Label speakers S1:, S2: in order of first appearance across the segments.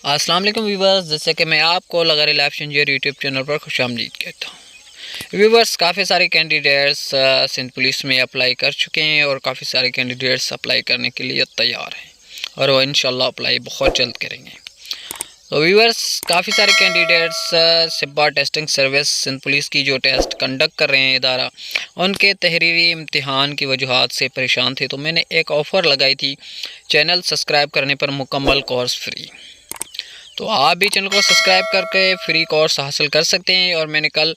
S1: अस्सलाम वालेकुम व्यूवर्स, जैसे कि मैं आपको लगा लाइफ चेंजर यूट्यूब चैनल पर खुशामदीद कहता हूँ। व्यूवर्स, काफ़ी सारे कैंडिडेट्स सिंध पुलिस में अप्लाई कर चुके हैं और काफ़ी सारे कैंडिडेट्स अप्लाई करने के लिए तैयार हैं और वो इंशाल्लाह अप्लाई बहुत जल्द करेंगे। तो व्यूवर्स, काफ़ी सारे candidates SIBA testing service Sindh police की जो टेस्ट कंडक्ट कर रहे हैं इदारा, उनके तहरीरी इम्तिहान की वजूहात से परेशान थे। तो मैंने एक ऑफ़र लगाई थी, चैनल सब्सक्राइब करने पर मुकम्मल कोर्स फ्री। तो आप भी चैनल को सब्सक्राइब करके फ्री कोर्स हासिल कर सकते हैं। और मैंने कल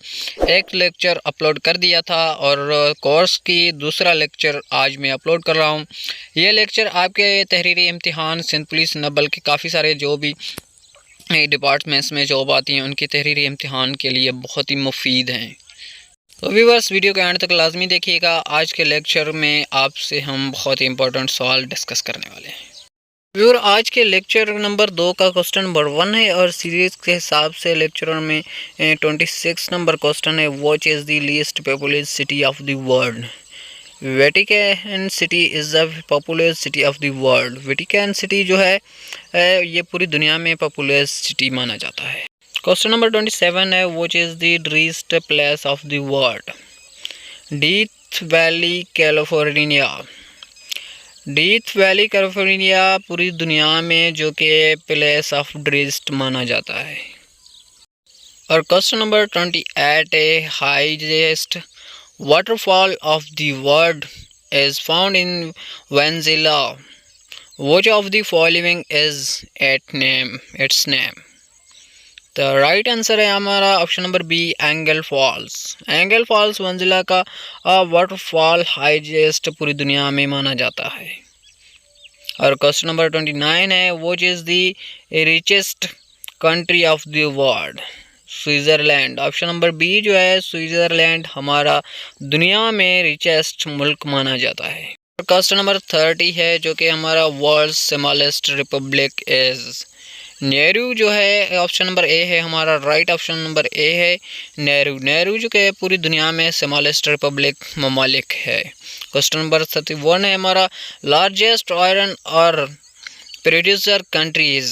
S1: एक लेक्चर अपलोड कर दिया था और कोर्स की दूसरा लेक्चर आज मैं अपलोड कर रहा हूं। ये लेक्चर आपके तहरीरी इम्तिहान सिंध पुलिस न बल्कि काफ़ी सारे जो भी डिपार्टमेंट्स में जॉब आती हैं उनकी तहरीरी इम्तिहान के लिए बहुत ही मुफीद हैं। तो व्यूवर्स, वीडियो के एंड तक लाजमी देखिएगा। आज के लेक्चर में आपसे हम बहुत ही इंपॉर्टेंट सवाल डिस्कस करने वाले हैं। व्यूअर, आज के लेक्चर नंबर 2 का क्वेश्चन नंबर 1 है और सीरीज के हिसाब से लेक्चर में 26 नंबर क्वेश्चन है। Which is the least populace city of the world? Vatican city is the populace city of the world. Vatican city जो है ये पूरी दुनिया में पॉपुलस सिटी माना जाता है। क्वेश्चन नंबर 27 है। Which is the driest place of the world? Death valley California. Death valley California पूरी दुनिया में जो कि प्लेस ऑफ ड्रीस्ट माना जाता है। और क्वेश्चन नंबर 28 है। Highest waterfall of the world is found in Venezuela. Which of the following is its name? तो राइट आंसर है हमारा option number B, Angel Falls. Angel Falls Venezuela का वाटरफॉल हाईएस्ट पूरी दुनिया में माना जाता है। और क्वेश्चन नंबर 29 है। Which is the richest country of the world? Switzerland. Option number B जो है, स्विट्ज़रलैंड हमारा दुनिया में रिचेस्ट मुल्क माना जाता है। क्वेश्चन नंबर 30 है जो कि हमारा world smallest Republic is? Nehru जो है, ऑप्शन नंबर ए है हमारा राइट ऑप्शन नंबर ए है नेहरू। नेहरू जो कि पूरी दुनिया में स्मॉलेस्ट रिपब्लिक ममालिक है। क्वेश्चन नंबर 31 है हमारा। लार्जेस्ट आयरन और प्रोड्यूसर कंट्रीज।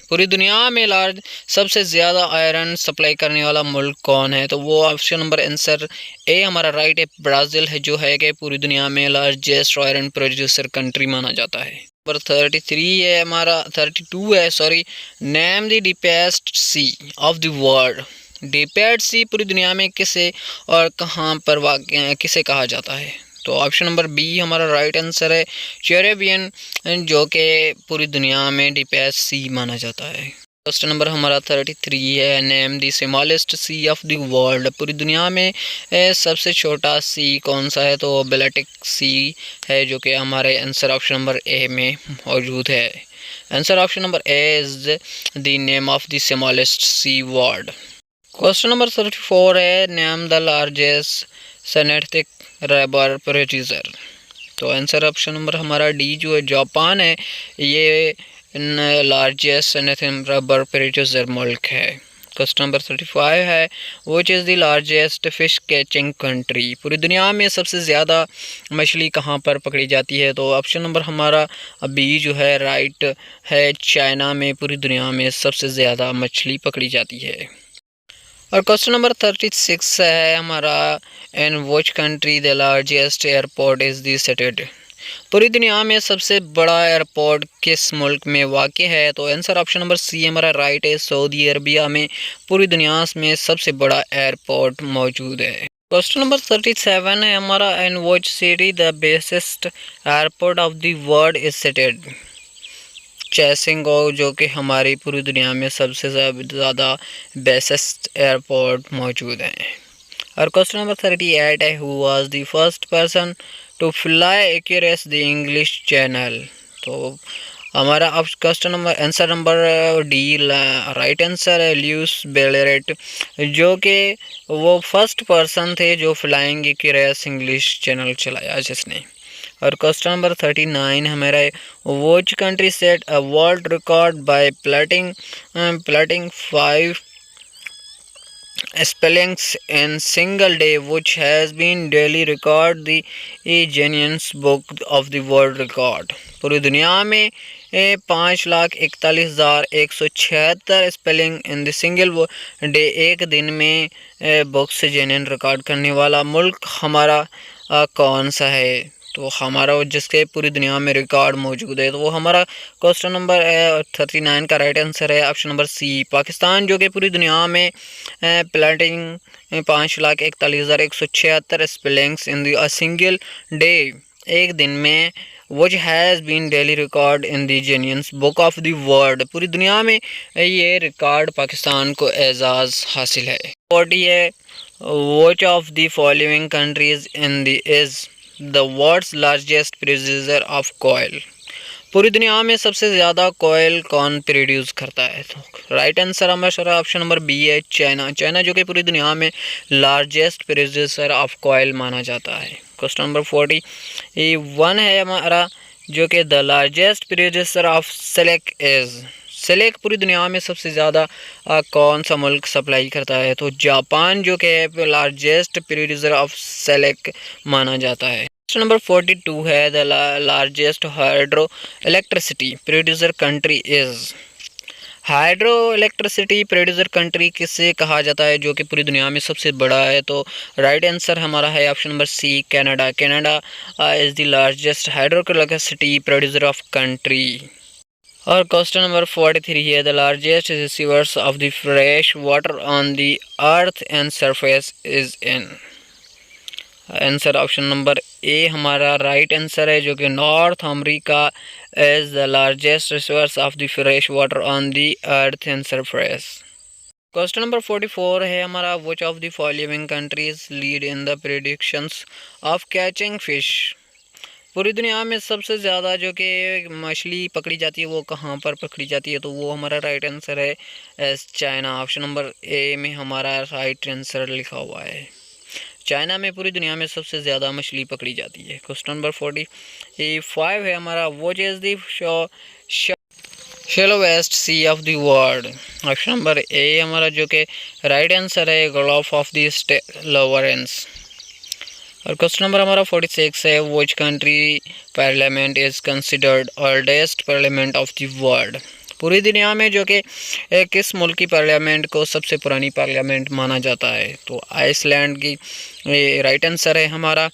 S1: पूरी दुनिया में सबसे ज़्यादा आयरन सप्लाई करने वाला मुल्क कौन है? तो वो ऑप्शन नंबर आंसर ए हमारा राइट है, ब्राज़ील है जो है कि पूरी दुनिया में लार्जेस्ट आयरन प्रोड्यूसर कंट्री माना जाता है। नंबर 33 है हमारा, 32 है sorry. Name the deepest sea of the world. Deepest sea पूरी दुनिया में किसे और कहाँ पर वाक़ किसे कहा जाता है? तो ऑप्शन नंबर बी हमारा राइट आंसर है, कैरेबियन, जो कि पूरी दुनिया में डीपेस्ट सी माना जाता है। क्वेश्चन नंबर हमारा 33 है। Name the smallest sea of the world. पूरी दुनिया में सबसे छोटा सी कौन सा है? तो बाल्टिक सी है जो कि हमारे आंसर ऑप्शन नंबर ए में मौजूद है। Answer option number A is the name of the smallest sea world. Question number 34 है। Name the largest synthetic rubber producer. तो आंसर ऑप्शन नंबर हमारा डी जो है, जापान है, ये लार्जेस्ट सिंथेटिक रबर प्रोड्यूसर मुल्क है। क्वेश्चन नंबर 35 है। Which is the largest fish catching country? पूरी दुनिया में सबसे ज़्यादा मछली कहाँ पर पकड़ी जाती है? तो ऑप्शन नंबर हमारा बी जो है राइट है, चाइना में पूरी दुनिया में सबसे ज़्यादा मछली पकड़ी जाती है। और क्वेश्चन नंबर 36 है हमारा। In which country the largest airport is the seated? पूरी दुनिया में सबसे बड़ा एयरपोर्ट किस मुल्क में वाक़ है? तो आंसर ऑप्शन नंबर सी हमारा राइट है, सऊदी अरबिया में पूरी दुनिया में सबसे बड़ा एयरपोर्ट मौजूद है। क्वेश्चन नंबर 37 है हमारा। In which city the busiest airport of the world is sited? चेसिंगो, जो कि हमारी पूरी दुनिया में सबसे ज़्यादा बेसिस्ट एयरपोर्ट मौजूद हैं। और क्वेश्चन नंबर 38 है। Who was the first person to fly across the English Channel? तो हमारा अब question number answer number D right answer है, ल्यूस बेलेरेट, जो कि वो फर्स्ट पर्सन थे जो फ्लाइंग एक्यूरेस इंग्लिश चैनल चलाया जिसने। और क्वेश्चन नंबर 39 हमारा है। Which country set a world record by plotting 5 spellings in single day, which has been daily record the Guinness Book of the World Record? पूरी दुनिया में 5,41,176 spelling in the single day. एक दिन में books genuine record करने वाला मुल्क हमारा कौन सा है? तो हमारा जिसके पूरी दुनिया में रिकॉर्ड मौजूद है, तो वो हमारा क्वेश्चन नंबर 39 का राइट आंसर है ऑप्शन नंबर सी, पाकिस्तान, जो कि पूरी दुनिया में plotting 5,41,176 spellings in the single day, एक दिन में, which has been daily record in the Guinness Book of the World। पूरी दुनिया में ये रिकॉर्ड पाकिस्तान को एजाज़ हासिल है। 40 है, which of the following countries in the is the world's largest producer of coal। पूरी दुनिया में सबसे ज़्यादा कोयल कौन प्रोड्यूस करता है? तो राइट आंसर हमारा ऑप्शन नंबर बी है, चाइना। चाइना जो कि पूरी दुनिया में लार्जेस्ट प्रोड्यूसर ऑफ कोयल माना जाता है। क्वेश्चन नंबर 41 है हमारा, जो कि the largest producer of silk is. Silk पूरी दुनिया में सबसे ज़्यादा कौन सा मुल्क सप्लाई करता है? तो जापान, जो कि लार्जेस्ट प्रोड्यूसर ऑफ सिल्क माना जाता है। क्वेश्चन नंबर 42 है, the largest hydro electricity producer country is. Hydro electricity producer country किसे कहा जाता है, जो कि पूरी दुनिया में सबसे बड़ा है? तो राइट आंसर हमारा है option number C, Canada. Canada is the largest hydro electricity producer of country. और क्वेश्चन नंबर 43 है, the largest receivers of the fresh water on the earth and surface is in. Answer option number A हमारा right answer है, जो कि North America is the largest resource of the fresh water on the earth and surface. Question number 44 है हमारा, which of the following countries lead in the predictions of catching fish. पूरी दुनिया में सबसे ज़्यादा जो कि मछली पकड़ी जाती है वो कहाँ पर पकड़ी जाती है? तो वो हमारा राइट आंसर है एस, चाइना। ऑप्शन नंबर ए में हमारा राइट आंसर लिखा हुआ है, चाइना में पूरी दुनिया में सबसे ज़्यादा मछली पकड़ी जाती है। क्वेश्चन नंबर 45 है हमारा, which is the shallowest sea of the world. Option number A हमारा जो कि राइट आंसर है, गल्फ ऑफ द लॉरेंस। और क्वेश्चन नंबर हमारा 46 है, which country parliament is considered oldest parliament of the world. पूरी दुनिया में जो कि किस मुल्क की पार्लियामेंट को सबसे पुरानी पार्लियामेंट माना जाता है? तो आइसलैंड की राइट आंसर है हमारा।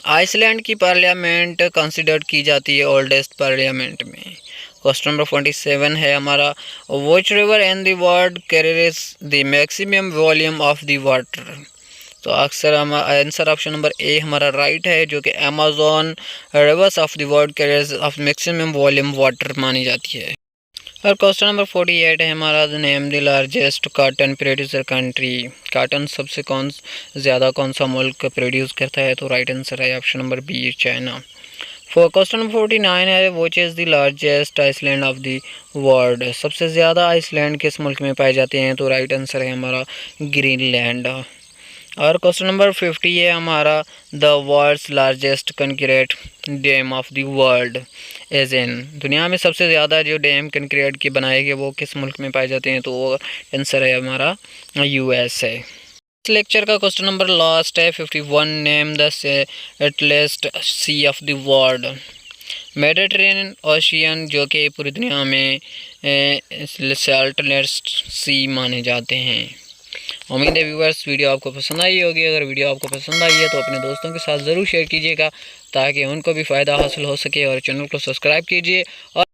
S1: आइसलैंड की पार्लियामेंट कंसिडर की जाती है ओल्डेस्ट पार्लियामेंट में। क्वेश्चन नंबर 47 है हमारा, which river in the world carries the maximum volume of the water. तो अक्सर हमारा आंसर ऑप्शन नंबर ए हमारा राइट है, जो कि Amazon rivers of the world carries of maximum volume water मानी जाती है। और क्वेश्चन नंबर 48 है हमारा, the name the largest cotton producer country. Cotton सबसे ज़्यादा कौन सा मुल्क प्रोड्यूस करता है? तो राइट आंसर है option number B, China. Question number 49 है, which is the largest island of the world. सबसे ज़्यादा आइसलैंड किस मुल्क में पाए जाते हैं? तो राइट आंसर है हमारा ग्रीनलैंड। और क्वेश्चन नंबर 50 है हमारा, the world's largest concrete dam of the world as in. दुनिया में सबसे ज़्यादा जो डैम कंक्रीट के बनाए गए वो किस मुल्क में पाए जाते हैं? तो वो आंसर है हमारा यूएस है। इस लेक्चर का क्वेश्चन नंबर लास्ट है 51, name the saltiest sea of the world. Mediterranean ocean, जो कि पूरी दुनिया में सॉल्टेस्ट सी माने जाते हैं। उम्मीद है व्यूअर्स वीडियो आपको पसंद आई होगी। अगर वीडियो आपको पसंद आई है तो अपने दोस्तों के साथ ज़रूर शेयर कीजिएगा ताकि उनको भी फ़ायदा हासिल हो सके, और चैनल को सब्सक्राइब कीजिए और